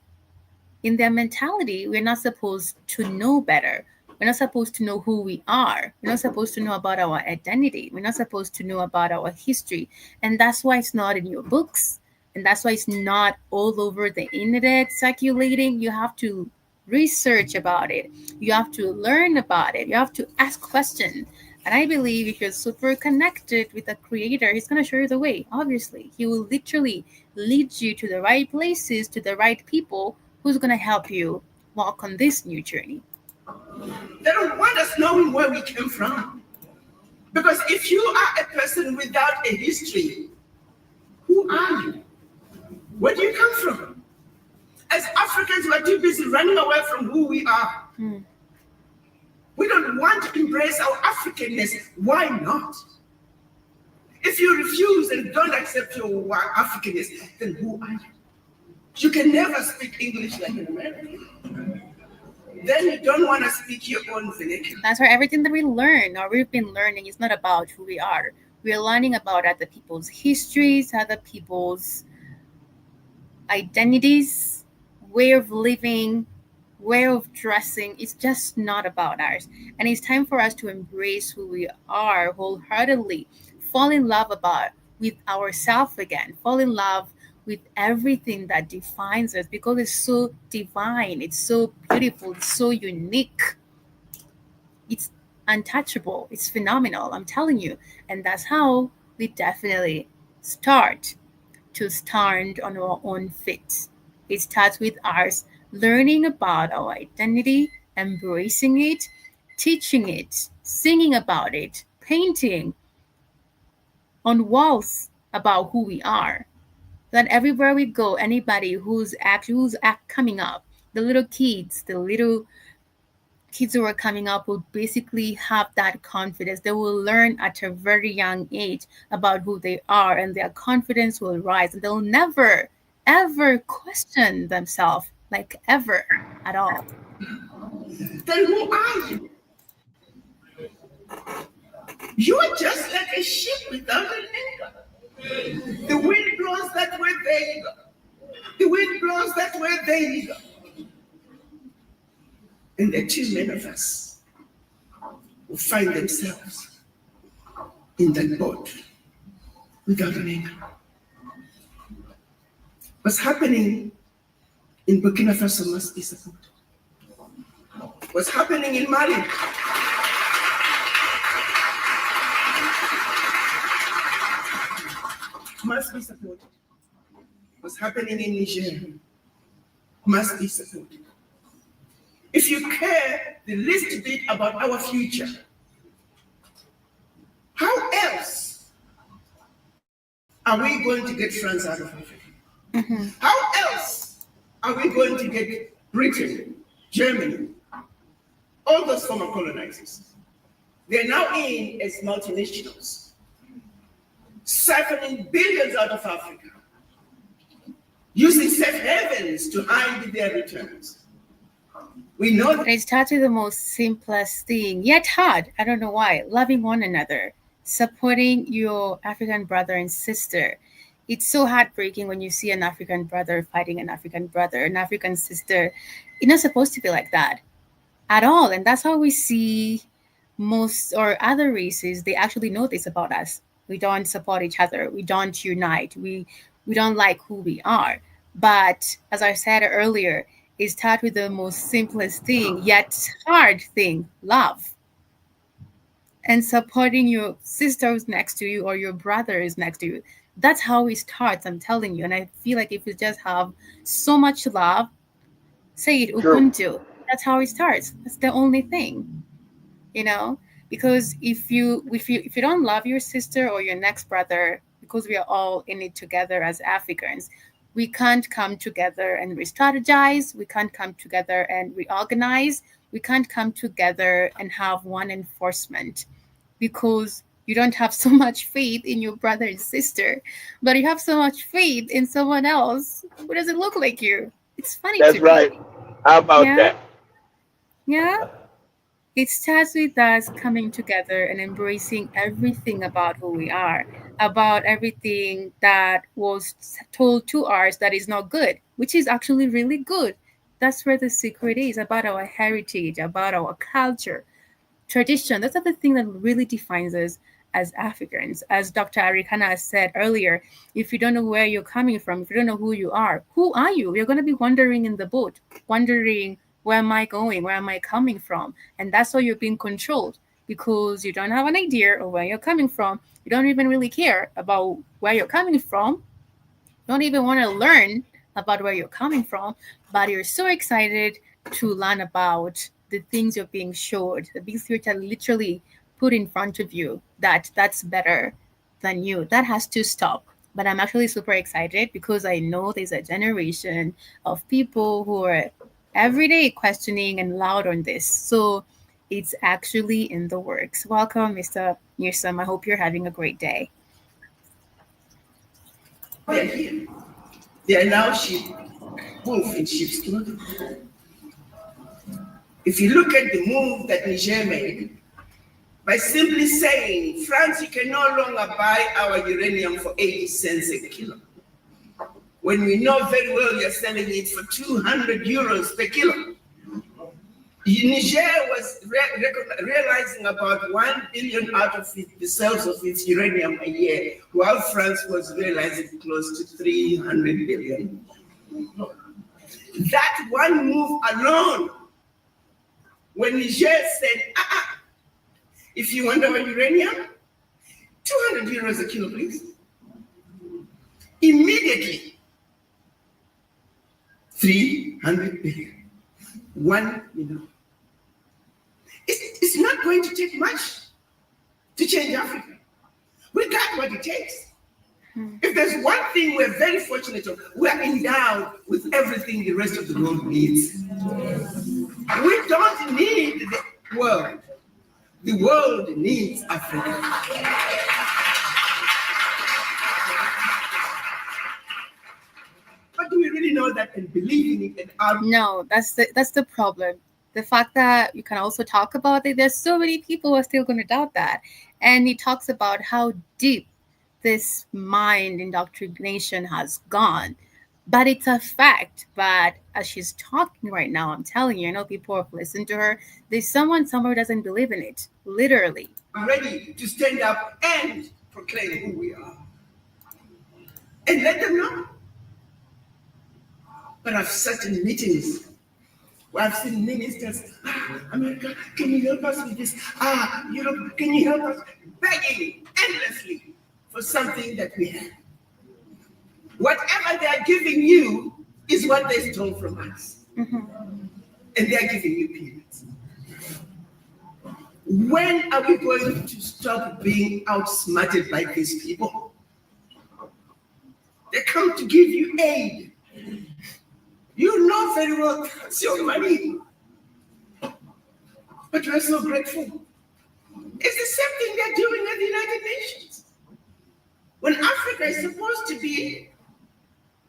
in their mentality, we're not supposed to know better. We're not supposed to know who we are. We're not supposed to know about our identity. We're not supposed to know about our history. And that's why it's not in your books. And that's why it's not all over the internet circulating. You have to research about it. You have to learn about it. You have to ask questions. And I believe if you're super connected with the creator, he's going to show you the way. Obviously, he will literally lead you to the right places, to the right people who's going to help you walk on this new journey. They don't want us knowing where we came from. Because if you are a person without a history, who are you? Where do you come from? As Africans, we're too busy running away from who we are. We don't want to embrace our Africanness. Why not? If you refuse and don't accept your Africanness, then who are you? You can never speak English like an American. Then you don't want to speak your own vernacular. That's why everything that we learn or we've been learning is not about who we are. We're learning about other people's histories, other people's identities, way of living, way of dressing. It's just not about ours. And it's time for us to embrace who we are wholeheartedly, fall in love with ourselves again, fall in love with everything that defines us because it's so divine, it's so beautiful, it's so unique, it's untouchable, it's phenomenal, I'm telling you. And that's how we definitely start to stand on our own feet. It starts with us learning about our identity, embracing it, teaching it, singing about it, painting, on walls about who we are. That everywhere we go, anybody who's coming up, the little kids who are coming up will basically have that confidence. They will learn at a very young age about who they are, and their confidence will rise, and they'll never, ever question themselves, like ever at all. Then who are you? You are just like a ship without an anchor. The wind blows that way, there you go. The wind blows that way, there you go. And the too many of us will find themselves in that boat without an anchor. What's happening in Burkina Faso must be supported. What's happening in Mali must be supported. What's happening in Niger must be supported. If you care the least bit about our future, how else are we going to get France out of Africa? Mm-hmm. How else are we going to get Britain, Germany, all those former colonizers? They're now in as multinationals, siphoning billions out of Africa, using safe havens to hide their returns. We know that It started the most simplest thing, yet hard. I don't know why. Loving one another, supporting your African brother and sister. It's so heartbreaking when you see an African brother fighting an African brother, an African sister. It's not supposed to be like that at all. And that's how we see most or other races. They actually know this about us. We don't support each other. We don't unite. We don't like who we are. But as I said earlier, it starts with the most simplest thing, yet hard thing, love. And supporting your sister who's next to you or your brother is next to you. That's how it starts, I'm telling you. And I feel like if you just have so much love, say it, Ubuntu. That's how it starts. That's the only thing, you know? Because if you don't love your sister or your next brother, because we are all in it together as Africans, we can't come together and re-strategize. We can't come together and reorganize. We can't come together and have one enforcement because you don't have so much faith in your brother and sister, but you have so much faith in someone else who doesn't look like you. It's funny That's to me. right. How about Yeah, that? yeah. It starts with us coming together and embracing everything about who we are, about everything that was told to us that is not good, which is actually really good. That's where the secret is about our heritage, about our culture, tradition. That's the thing that really defines us as Africans. As Dr. Arikana said earlier, if you don't know where you're coming from, if you don't know who are you? You're going to be wandering in the boat, wondering, where am I going? Where am I coming from? And that's how you're being controlled because you don't have an idea of where you're coming from. You don't even really care about where you're coming from, don't even want to learn about where you're coming from, but you're so excited to learn about the things you're being showed, the things which are literally put in front of you that's better than you. That has to stop. But I'm actually super excited because I know there's a generation of people who are every day questioning and loud on this. So it's actually in the works. Welcome, Mr. Newsom. I hope you're having a great day. they're here. They are now sheep, wolf in sheep's clothing. If you look at the move that Niger made, by simply saying, France, you can no longer buy our uranium for 80 cents a kilo, when we know very well you're selling it for 200 euros per kilo. Niger was realizing about 1 billion out of the sales of its uranium a year, while France was realizing close to 300 billion. That one move alone, when Niger said, if you want our uranium, 200 euros a kilo, please. Immediately, 300 billion, 1 million. It's not going to take much to change Africa. We got what it takes. If there's one thing we're very fortunate of, we're endowed with everything the rest of the world needs. We don't need the world. The world needs Africa. But do we really know that and believe in it? And No, that's the problem. The fact that you can also talk about it, there's so many people who are still going to doubt that. And he talks about how deep this mind indoctrination has gone. But it's a fact. But as she's talking right now, I'm telling you, I know people have listened to her. There's someone somewhere who doesn't believe in it, literally. I'm ready to stand up and proclaim who we are. And let them know. But I've sat in meetings where I've seen ministers, America, can you help us with this? Europe, can you help us? Begging endlessly for something that we have. Whatever they're giving you is what they stole from us. And they're giving you peanuts. When are we going to stop being outsmarted by these people? They come to give you aid. You know very well that's your money. But we're so grateful. It's the same thing they're doing at the United Nations. When Africa is supposed to be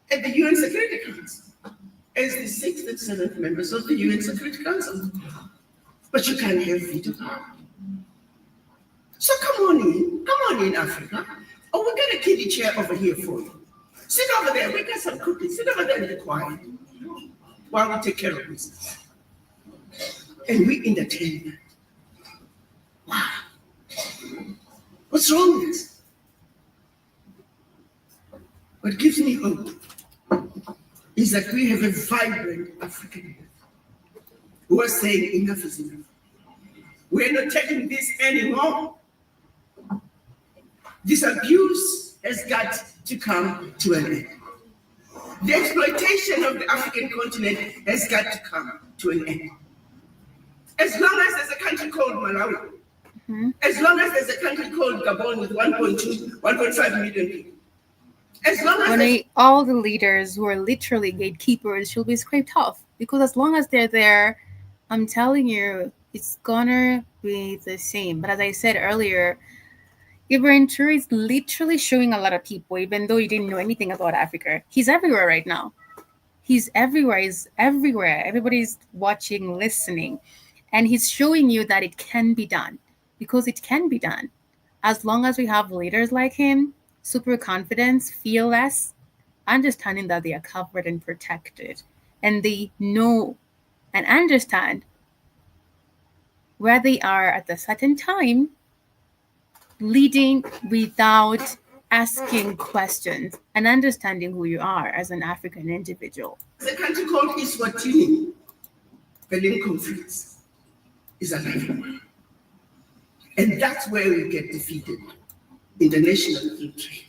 at the UN Security Council as the 6th and 7th members of the UN Security Council. But you can't have veto power. So come on in, Africa. Oh, we're gonna keep the chair over here for you. Sit over there, we got some cookies. Sit over there and be quiet while we take care of business. And we entertain that. Wow. What's wrong with this? What gives me hope is that we have a vibrant African youth who are saying enough is enough. We're not taking this anymore. This abuse has got to come to an end. The exploitation of the African continent has got to come to an end. As long as there's a country called Malawi, as long as there's a country called Gabon with 1.2, 1.5 million people, as long as all the leaders who are literally gatekeepers should be scraped off, because as long as they're there, I'm telling you, it's gonna be the same. But as I said earlier, Ibrahim Toure is literally showing a lot of people, even though you didn't know anything about Africa. He's everywhere right now. He's everywhere. He's everywhere. Everybody's watching, listening. And he's showing you that it can be done, because it can be done. As long as we have leaders like him, super confidence, fearless, understanding that they are covered and protected. And they know and understand where they are at a certain time, leading without asking questions and understanding who you are as an African individual. There's a country called Eswatini. Berlin Conference is an African. And that's where we get defeated, international free trade.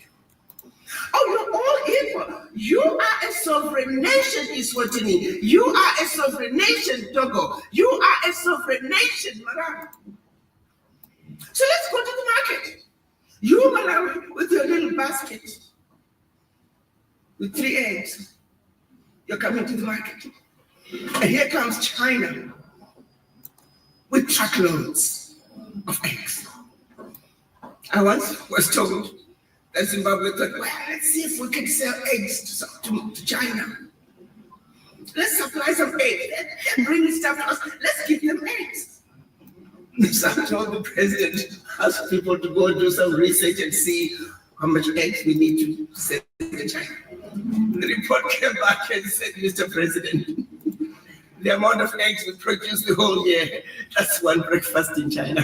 Oh, you're all equal. You are a sovereign nation, Eswatini. You are a sovereign nation, Togo. You are a sovereign nation, Malawi. So let's go to the market. You, Malawi, with your little basket, with 3 eggs, you're coming to the market. And here comes China with truckloads of eggs. I once was told that Zimbabwe thought, well, let's see if we can sell eggs to China. Let's supply some eggs. They're bringing stuff to us. Let's give them eggs. So I told the president, ask people to go do some research and see how much eggs we need to send to China. The report came back and said, Mr. President, the amount of eggs we produce the whole year, that's one breakfast in China.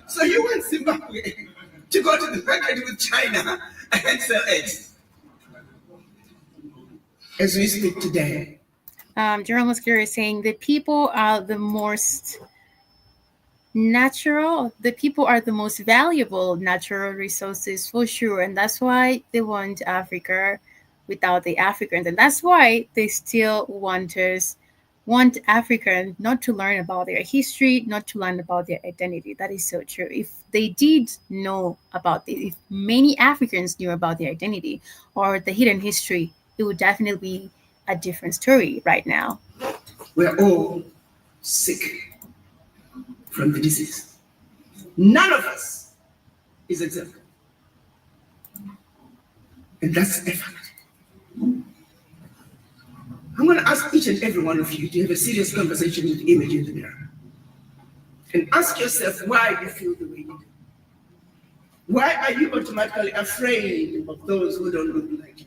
So you want Zimbabwe to go to the market with China and sell eggs. As we speak today, Jerome Muscuri is saying the people are the most natural, the people are the most valuable natural resources for sure. And that's why they want Africa without the Africans. And that's why they still want us want Africans not to learn about their history, not to learn about their identity. That is so true. If they did know about this, if many Africans knew about their identity or the hidden history, it would definitely be a different story right now. We're all sick from the disease. None of us is exempt. And that's a fact. I'm going to ask each and every one of you to have a serious conversation with the image in the mirror. And ask yourself why you feel the way you do. Why are you automatically afraid of those who don't look like you?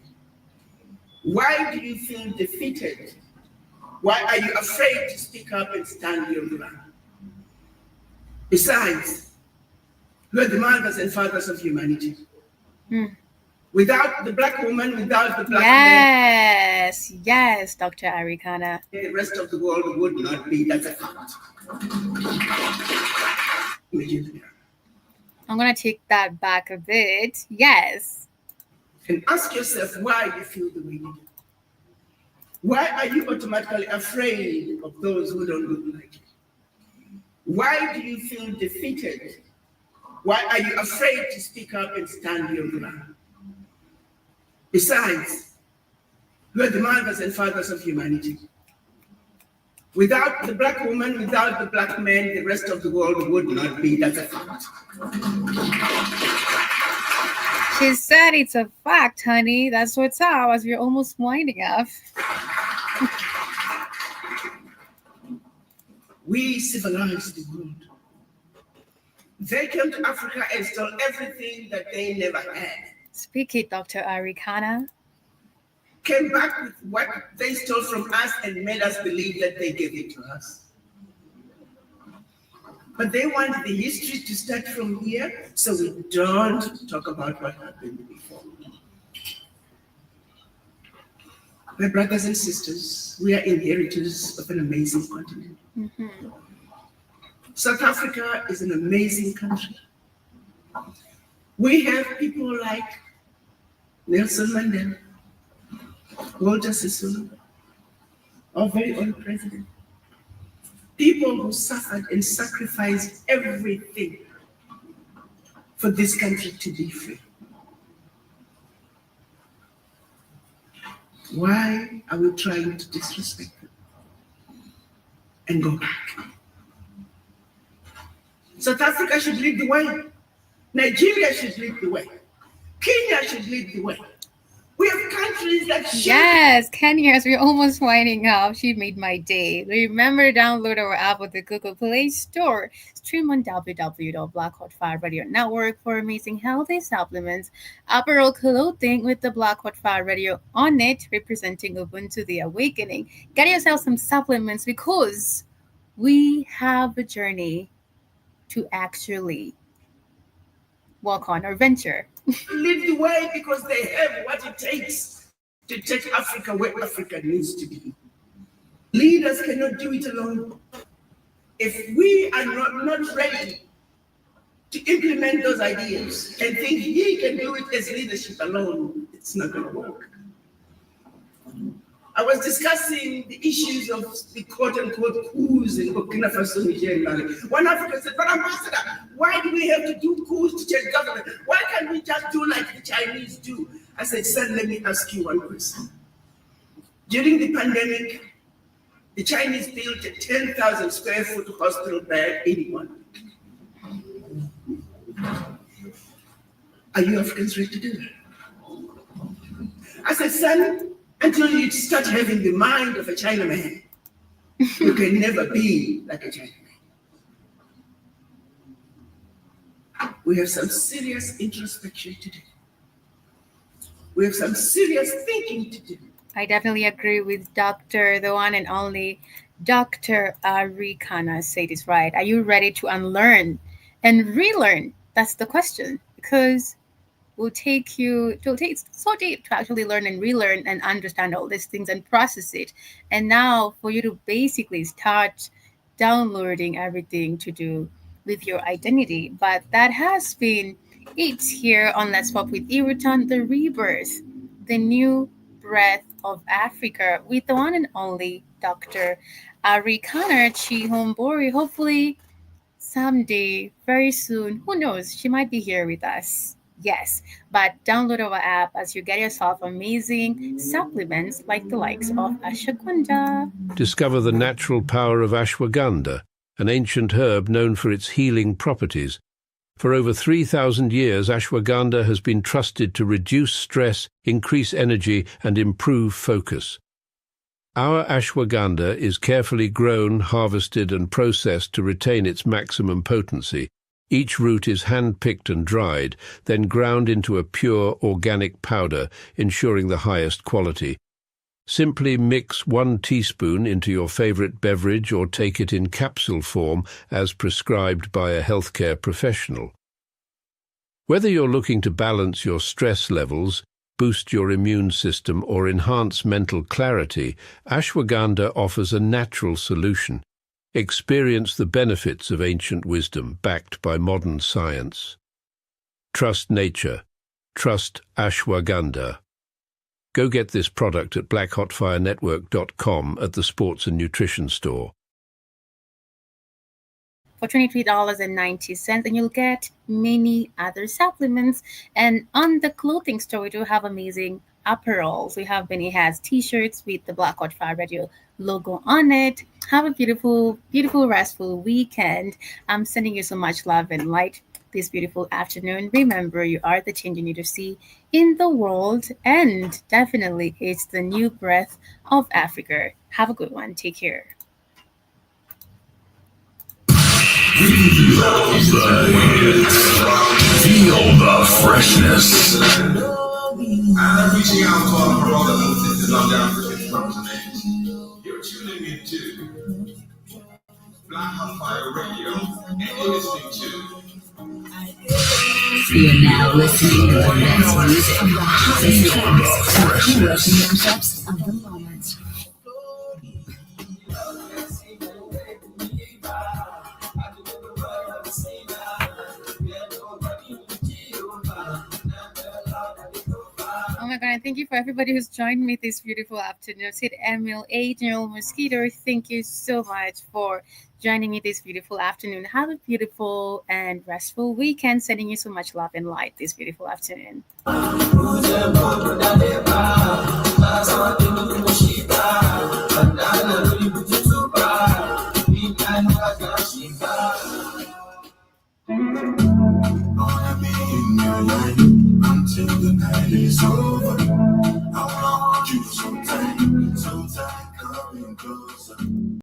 Why do you feel defeated? Why are you afraid to speak up and stand your ground? Besides, we're the mothers and fathers of humanity. Without the black woman, without the black man, Yes, Dr. Arikana. the rest of the world would not be. That's a fact. I'm going to take that back a bit. Yes. And ask yourself why you feel the way you do. Why are you automatically afraid of those who don't look like you? Why do you feel defeated? Why are you afraid to speak up and stand your ground? Besides, we're the mothers and fathers of humanity. Without the black woman, without the black man, the rest of the world would not be. That's a fact. She said it's a fact, honey. That's what's up as we're almost winding up. We civilized the world. They came to Africa and stole everything that they never had. Speak it, Dr. Arikana. Came back with what they stole from us and made us believe that they gave it to us. But they want the history to start from here, so we don't talk about what happened before. My brothers and sisters, we are inheritors of an amazing continent. South Africa is an amazing country. We have people like Nelson Mandela, Walter Sisulu, our very own president. People who suffered and sacrificed everything for this country to be free. Why are we trying to disrespect them and go back? South Africa should lead the way. Nigeria should lead the way. Kenya should lead the way. We have countries that should. Yes, Kenya, as we're almost winding up, she made my day. Remember to download our app with the Google Play Store. Stream on www.Black Hot Radio Network for amazing healthy supplements. Apparel clothing with the Black Hot Radio on it, representing Ubuntu the Awakening. Get yourself some supplements because we have a journey to actually walk on or venture. Lead the way because they have what it takes to take Africa where Africa needs to be. Leaders cannot do it alone. If we are not ready to implement those ideas and think he can do it as leadership alone, it's not going to work. I was discussing the issues of the quote-unquote coups in Burkina Faso, Niger, and Mali. One African said, but Ambassador, why do we have to do coups to change government? Why can't we just do like the Chinese do? I said, son, let me ask you one question. During the pandemic, the Chinese built a 10,000 square foot hospital bed in 1 week. Are you Africans ready to do that? I said, son, until you start having the mind of a Chinaman, you can never be like a Chinaman. We have some serious introspection to do. We have some serious thinking to do. I definitely agree with Dr. the one and only Dr. Arikana said it right. Are you ready to unlearn and relearn? That's the question, because will take so deep to actually learn and relearn and understand all these things and process it. And now for you to basically start downloading everything to do with your identity. But that has been it here on Let's Pop with Irutan, the rebirth, the new breath of Africa with the one and only Dr. Arikana Chihombori. Hopefully, someday, very soon, who knows, she might be here with us. Yes, but download our app as you get yourself amazing supplements like the likes of ashwagandha. Discover the natural power of ashwagandha, an ancient herb known for its healing properties. For over 3,000 years, ashwagandha has been trusted to reduce stress, increase energy, and improve focus. Our ashwagandha is carefully grown, harvested, and processed to retain its maximum potency. Each root is hand-picked and dried, then ground into a pure, organic powder, ensuring the highest quality. Simply mix 1 teaspoon into your favorite beverage or take it in capsule form as prescribed by a healthcare professional. Whether you're looking to balance your stress levels, boost your immune system, or enhance mental clarity, ashwagandha offers a natural solution. Experience the benefits of ancient wisdom backed by modern science. Trust nature. Trust ashwagandha. Go get this product at blackhotfirenetwork.com at the Sports and Nutrition Store. For $23.90, and you'll get many other supplements. And on the clothing store, we do have amazing apparels. We have many hats, t-shirts with the Black Hot Fire Radio logo on it. Have a beautiful, beautiful, restful weekend. I'm sending you so much love and light this beautiful afternoon. Remember, you are the change you need to see in the world, and definitely it's the new breath of Africa. Have a good one. Take care. Feel the freshness. I'm reaching out to all of my brothers and sisters on the African continent. You're tuning into Black Hot Fire Radio, and you're listening to. You're now listening to the best music from the hottest tracks and coolest mashups of the moment. Oh my God, and thank you for everybody who's joined me this beautiful afternoon. Sid Emil, Angel, Mosquito, thank you so much for joining me this beautiful afternoon. Have a beautiful and restful weekend. Sending you so much love and light this beautiful afternoon. Until the night is over.